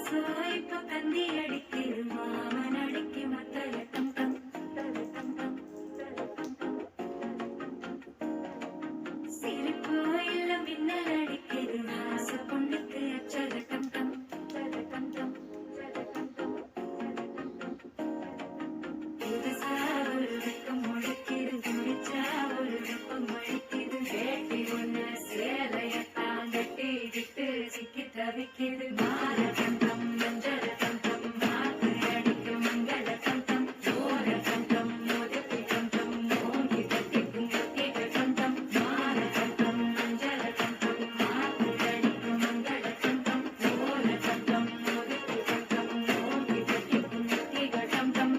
சோய்ப்பு கந்தி அடிக்கிது மாமன் அடிக்கு மத்தல டம் டம் டம் டம் சிரிப்பு இல்ல மின்னல் அடிக்கிது ஆச பொண்ணுக்கு அச்சல டம் டம் டம் டம் புதுசா ஒரு வெக்கம் முழிக்கிது குடிச்சா ஒரு வெப்பம் முழிக்கிது வேட்டி ஒண்ணு சேலையத்தான் கட்டிக்கிட்டு சிக்கி தவிக்கிது மாற கண்டம் மஞ்சள் கண்டம் மாத்து அடிக்கு மங்கள கண்டம் சோர கண்டம் மோதப்பி கண்டம் மோங்கி கட்டிக்கும் கட்டிக கண்டம் மாற கண்டம் மஞ்சள் கண்டம் மாத்து அடிக்கு மங்கள கண்டம் சோர கண்டம் மோதப்பி கண்டம் மோங்கி கட்டிக்கும் கட்டிக கண்டம்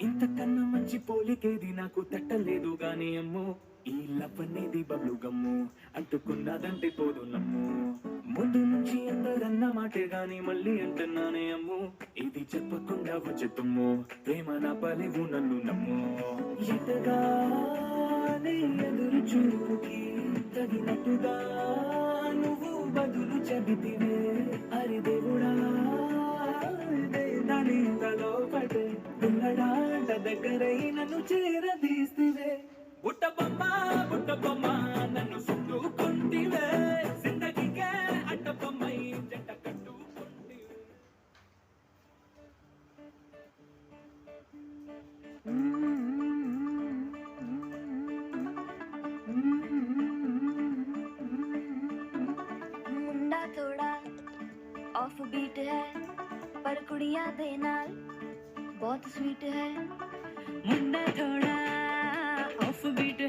ఇంతకన్నా మంచి పోలికేది నాకు తట్టలేదు గాని అమ్ము ఈ లవ్ అనేది బబ్లు గమ్ము అంటుకున్నదంటే పోదు నమ్ము ముందు నుంచి అందరన్న మాటే గాని మళ్ళీ అంటున్నానే అమ్ము ఇది చెప్పకుండా వచ్చే తుమ్ము ప్రేమ నా పలివు నన్ను నమ్ము ఎటగానే ఎదురు చూపుకి తగినట్టుగా నువ్వు బదులు చెబితివే అరి దేవుడా దాని తలో పడే పిల్లడాంట దగ్గరై నన్ను చేరదీస్తివే బుట్ట బొమ్మ నన్ను చుట్టుకుంటివే జిందగీకే అడ్డ బొమ్మై జంట కట్టుకుంటివే मुंडा थोड़ा ऑफ बीट है पर कुड़ियां दे नाल बहुत स्वीट है मुंडा थोड़ा ऑफ बीट